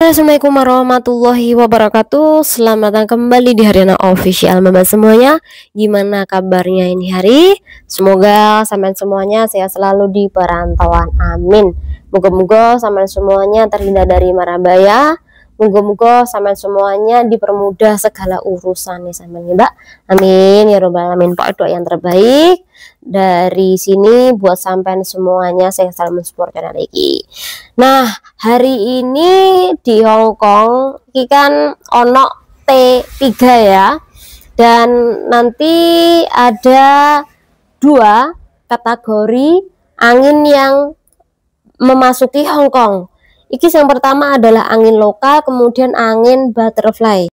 Halo, assalamualaikum warahmatullahi wabarakatuh. Selamat datang kembali di Hariana Official Mama semuanya. Gimana kabarnya ini hari? Semoga sampean semuanya sehat selalu di perantauan. Amin. Moga-moga sampean semuanya terhindar dari mara bahaya. Moga-moga sampean semuanya dipermudah segala urusan nih sampean ya, Mbak. Amin ya robbal alamin. Pak doa yang terbaik dari sini buat sampean semuanya. Saya selalu mensupport channel ini. Nah, hari ini di Hong Kong ini kan ono T3 ya, dan nanti ada dua kategori angin yang memasuki Hong Kong. Iki yang pertama adalah angin lokal, kemudian angin butterfly.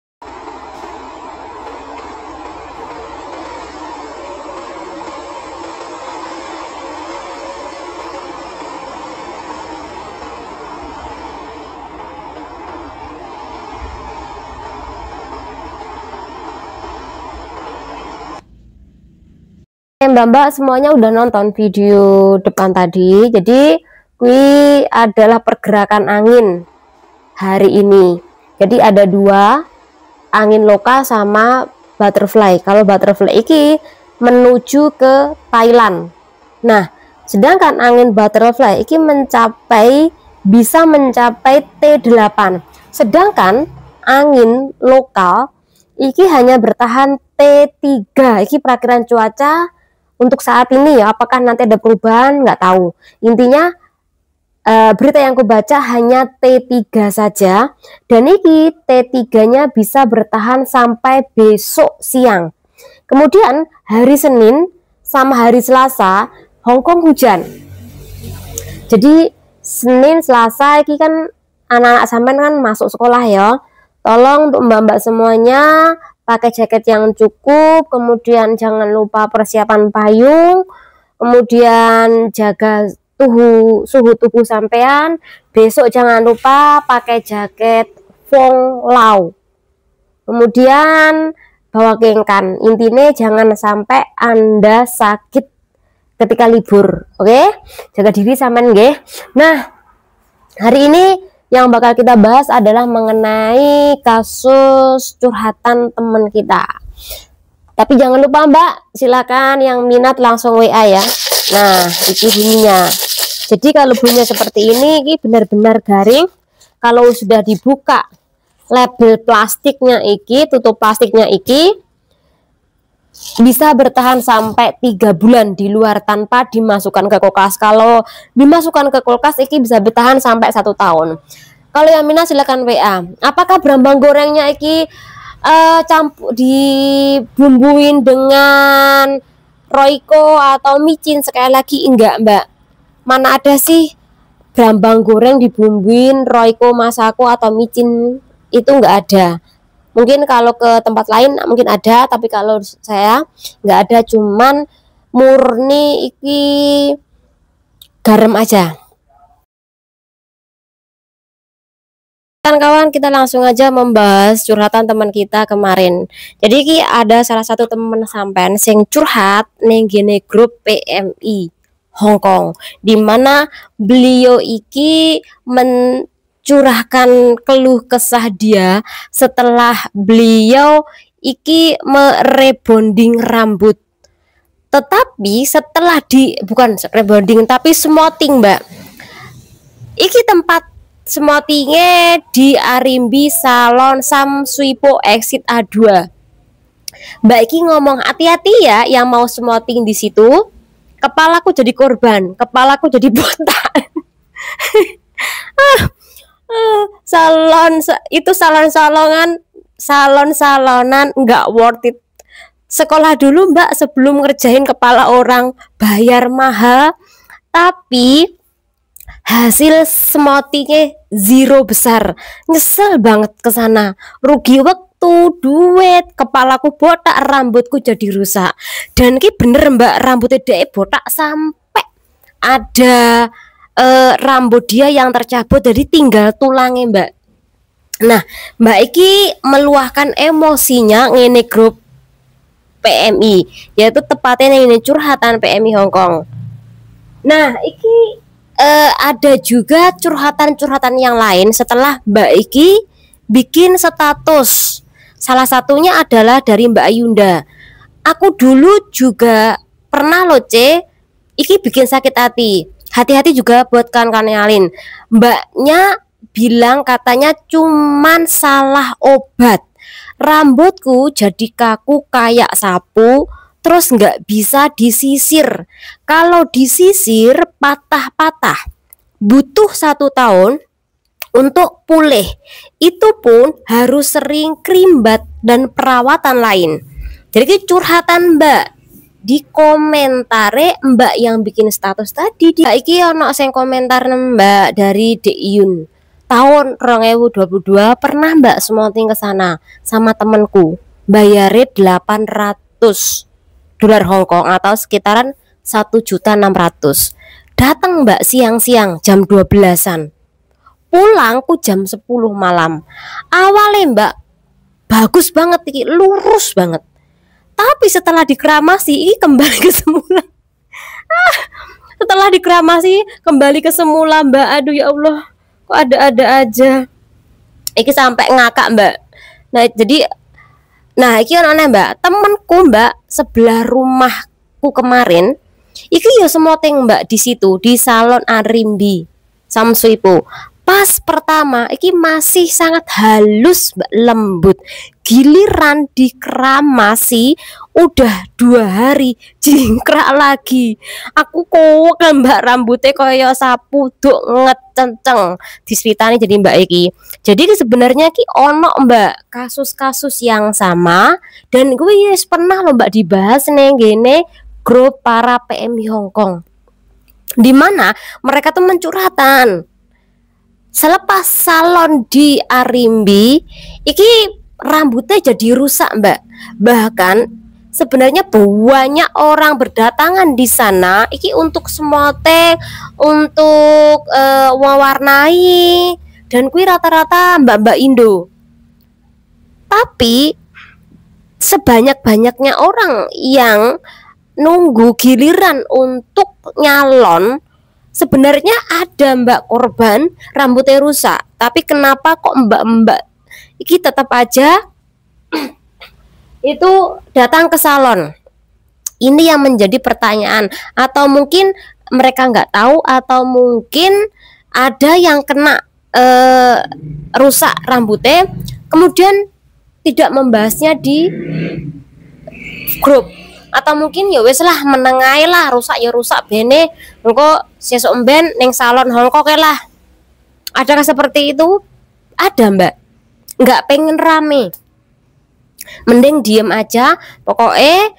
Mbak-mbak semuanya udah nonton video depan tadi. Jadi ini adalah pergerakan angin hari ini. Jadi ada dua, angin lokal sama butterfly. Kalau butterfly ini menuju ke Thailand. Nah, sedangkan angin butterfly ini bisa mencapai T8. Sedangkan angin lokal ini hanya bertahan T3. Ini perakiran cuaca untuk saat ini ya. Apakah nanti ada perubahan nggak tahu. Intinya berita yang aku baca hanya T3 saja, dan ini T3-nya bisa bertahan sampai besok siang. Kemudian hari Senin sama hari Selasa Hong Kong hujan. Jadi Senin Selasa ini kan anak-anak sampean kan masuk sekolah ya. Tolong untuk mbak-mbak semuanya pakai jaket yang cukup, kemudian jangan lupa persiapan payung, kemudian jaga suhu tubuh sampean. Besok jangan lupa pakai jaket Fong Lau, kemudian bawa kengkan. Intinya jangan sampai Anda sakit ketika libur. Oke? Jaga diri sampean nggih. Nah, hari ini yang bakal kita bahas adalah mengenai kasus curhatan teman kita. Tapi jangan lupa Mbak, silakan yang minat langsung WA ya. Nah, ini bunyinya. Jadi kalau bunyinya seperti ini benar-benar garing. Kalau sudah dibuka label plastiknya tutup plastiknya bisa bertahan sampai 3 bulan di luar tanpa dimasukkan ke kulkas. Kalau dimasukkan ke kulkas bisa bertahan sampai 1 tahun. Kalau yang minat silakan WA. Apakah brambang gorengnya campur dibumbuin dengan Royco atau micin? Sekali lagi enggak Mbak. Mana ada sih brambang goreng dibumbuin Royco, Masako atau micin? Itu enggak ada. Mungkin kalau ke tempat lain mungkin ada, tapi kalau saya nggak ada, cuman murni garam aja. Kawan-kawan, kita langsung aja membahas curhatan teman kita kemarin. Jadi ada salah satu teman sampean sing curhat ning gene grup PMI Hong Kong, dimana beliau mencurahkan keluh kesah dia setelah beliau merebonding rambut. Tetapi setelah bukan rebonding tapi smoothing Mbak. Tempat smoothingnya di Arimbi Salon Sam Suipo Exit A2. Mbak ngomong hati-hati ya yang mau smoothing di situ. Kepalaku jadi korban, kepalaku jadi botak. Salon-salonan nggak worth it. Sekolah dulu Mbak sebelum ngerjain kepala orang, bayar mahal, tapi hasil smoothingnya zero besar. Nyesel banget kesana, rugi waktu, duit, kepalaku botak, rambutku jadi rusak. Dan bener Mbak, rambutnya dia botak sampai ada rambut dia yang tercabut, jadi tinggal tulangnya Mbak. Nah, Mbak meluahkan emosinya ngene grup PMI, yaitu tepatnya ini curhatan PMI Hong Kong. Nah, ada juga curhatan-curhatan yang lain setelah Mbak Iki bikin status. Salah satunya adalah dari Mbak Ayunda. Aku dulu juga pernah loh Iki bikin sakit hati. Hati-hati juga buat kawan-kawan yang lain. Mbaknya bilang katanya cuman salah obat. Rambutku jadi kaku kayak sapu, terus nggak bisa disisir. Kalau disisir patah-patah. Butuh 1 tahun untuk pulih. Itu pun harus sering krimbat dan perawatan lain. Jadi curhatan Mbak di komentare Mbak yang bikin status tadi. Iki ono sing komentar Mbak dari Deyun. Tahun 2022 pernah Mbak semonting ke sana sama temenku. Bayare 800 dolar Hongkong atau sekitaran 1.600.000. Datang Mbak siang-siang jam 12-an. Pulangku jam 10 malam. Awalnya Mbak bagus banget iki, lurus banget. Tapi setelah dikeramasi ini kembali ke semula. Setelah dikeramasi kembali ke semula Mbak. Aduh ya Allah, kok ada-ada aja. Iki sampai ngakak Mbak. Nah iki ono Mbak, temenku Mbak sebelah rumahku kemarin. Iki ya semoting Mbak di situ di salon Arimbi Samsuipo. Pas pertama iki masih sangat halus Mbak, lembut. Giliran dikeramasi udah 2 hari jingkrak lagi. Aku kok Mbak rambutnya kaya sapu duk ngecenceng. Diceritani jadi Mbak iki. Jadi sebenarnya ki ono Mbak kasus-kasus yang sama dan gue yes, pernah loh Mbak dibahas neng gene grup para PMI Hongkong. Di mana mereka tuh mencurhatan. Selepas salon di Arimbi, iki rambutnya jadi rusak Mbak. Bahkan sebenarnya banyak orang berdatangan di sana iki untuk semoteng, untuk mewarnai, dan kui rata-rata mbak-mbak Indo. Tapi sebanyak-banyaknya orang yang nunggu giliran untuk nyalon, sebenarnya ada Mbak korban rambutnya rusak. Tapi kenapa kok mbak-mbak iki tetap aja itu datang ke salon? Ini yang menjadi pertanyaan. Atau mungkin mereka nggak tahu, atau mungkin ada yang kena rusak rambutnya, kemudian tidak membahasnya di grup. Atau mungkin ya wes lah menengai lah, rusak ya rusak bene engko sesuk ben ning salon Hongkong lah. Adakah seperti itu? Ada Mbak. Nggak pengen rame, mending diem aja, pokoknya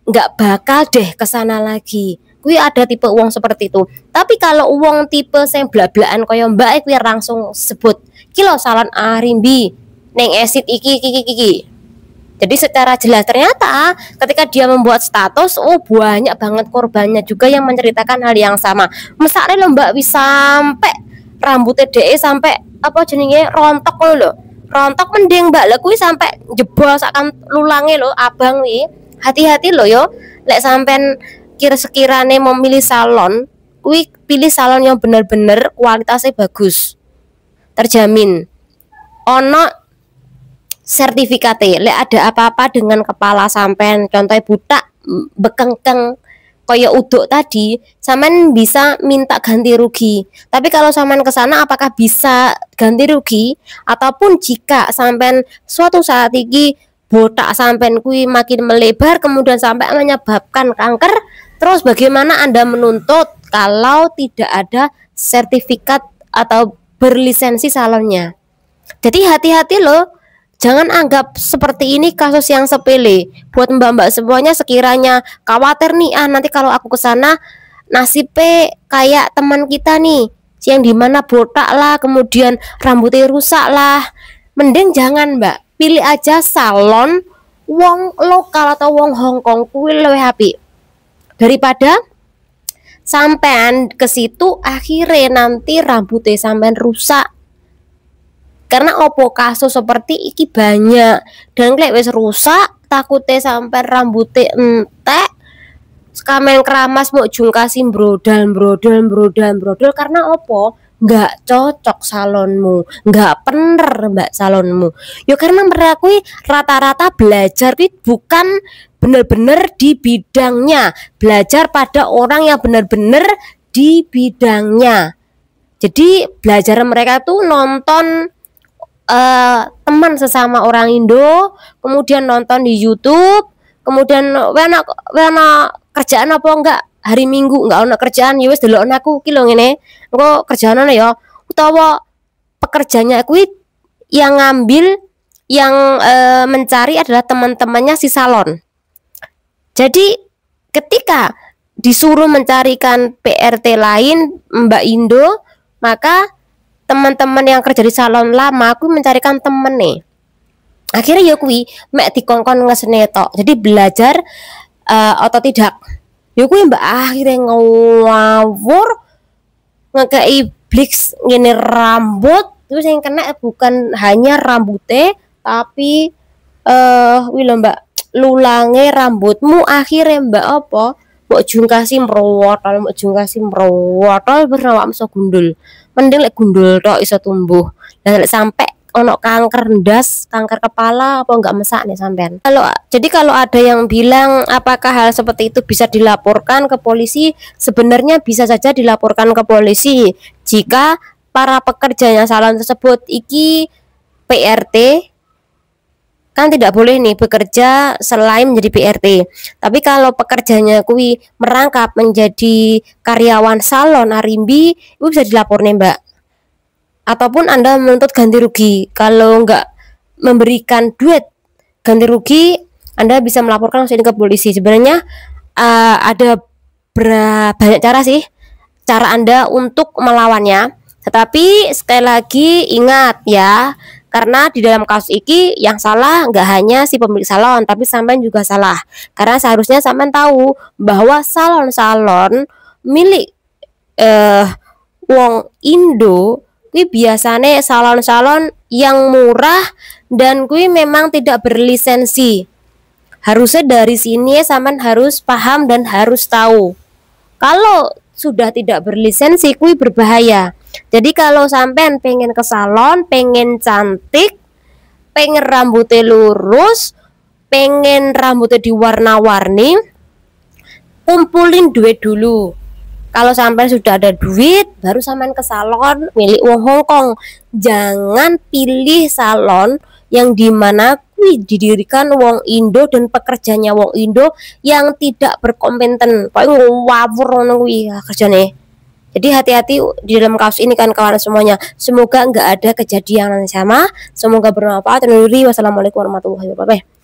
nggak bakal deh kesana lagi. Kui ada tipe uang seperti itu. Tapi kalau uang tipe yang blablaan kaya Mbak kui langsung sebut kilo salon Arimbi neng esit iki. Jadi secara jelas ternyata ketika dia membuat status, oh banyak banget korbannya juga yang menceritakan hal yang sama. Misalnya lo Mbak bisa sampai rambutnya DE sampai apa jenenge rontok lo. Rontok mending Mbak lah kuwi sampai jebol akan lulange lo abang wi. Hati-hati lo yo. Lek sampean sekiranya memilih salon, kuwi pilih salon yang bener-bener kualitasnya bagus. Terjamin. Ono sertifikatnya, lek ada apa-apa dengan kepala sampean, contohnya butak bekengkeng kaya uduk tadi, sampean bisa minta ganti rugi. Tapi kalau sampean ke sana apakah bisa ganti rugi? Ataupun jika sampean suatu saat ini botak sampean kui makin melebar kemudian sampai menyebabkan kanker, terus bagaimana Anda menuntut kalau tidak ada sertifikat atau berlisensi salonnya? Jadi hati-hati loh. Jangan anggap seperti ini kasus yang sepele. Buat mbak-mbak semuanya sekiranya khawatir nih, nanti kalau aku ke sana nasibnya kayak teman kita nih, yang dimana botak lah, kemudian rambutnya rusak lah. Mending jangan Mbak, pilih aja salon wong lokal atau wong Hongkong kuwi luwih apik. Daripada sampean ke situ akhirnya nanti rambutnya sampean rusak. Karena opo kasus seperti iki banyak, dan lek wis rusak takutnya sampai rambutnya entek, kamen keramas mau jungkasi brodol karena opo nggak cocok salonmu, nggak bener mbak salonmu. Yo karena mereka rata-rata belajar bukan bener-bener di bidangnya, belajar pada orang yang bener-bener di bidangnya. Jadi belajar mereka tuh nonton teman sesama orang Indo, kemudian nonton di YouTube, kemudian wena kerjaan apa enggak hari Minggu enggak ono kerjaan ya wis delok aku ki lho ngene. Engko kerjaan ana ya utawa pekerjaannya aku yang ngambil yang mencari adalah teman-temannya si salon. Jadi ketika disuruh mencarikan PRT lain Mbak Indo, maka teman-teman yang kerja di salon lama aku mencarikan temen nih. Akhirnya ya kui mek dikongkon ngesene tok. Jadi belajar atau tidak. Ya kui mbak akhirnya ngawur ngekei blix ngene rambut, terus yang kena bukan hanya rambutnya tapi wilo mbak lulange rambutmu akhirnya mbak apa mbok jungkasi merowotol bernama iso gundul. Mending lek gundul tok iso tumbuh. Dan sampai ono kanker ndas, kanker kepala apa enggak mesak nih sampean. Kalau ada yang bilang apakah hal seperti itu bisa dilaporkan ke polisi, sebenarnya bisa saja dilaporkan ke polisi jika para pekerjanya salon tersebut iki PRT kan tidak boleh nih bekerja selain menjadi PRT. Tapi kalau pekerjanya kui merangkap menjadi karyawan salon Arimbi, itu bisa dilapor nih mbak. Ataupun Anda menuntut ganti rugi. Kalau nggak memberikan duit ganti rugi, Anda bisa melaporkan langsung ke polisi. Sebenarnya ada banyak cara sih, cara Anda untuk melawannya. Tetapi sekali lagi ingat ya, karena di dalam kasus ini yang salah nggak hanya si pemilik salon, tapi sampean juga salah. Karena seharusnya sampean tahu bahwa salon-salon milik wong Indo kui biasanya salon-salon yang murah dan kui memang tidak berlisensi. Harusnya dari sini sampean harus paham dan harus tahu. Kalau sudah tidak berlisensi kui berbahaya. Jadi kalau sampean pengen ke salon, pengen cantik, pengen rambutnya lurus, pengen rambutnya diwarna-warni, kumpulin duit dulu. Kalau sampean sudah ada duit, baru sampean ke salon milik wong Hongkong. Jangan pilih salon yang dimana didirikan wong Indo dan pekerjanya wong Indo yang tidak berkompeten. Pokoknya ngawur ngono kuwi kerjane. Jadi hati-hati di dalam kasus ini kan kawan semuanya. Semoga nggak ada kejadian yang sama. Semoga bermanfaat. Wassalamualaikum warahmatullahi wabarakatuh.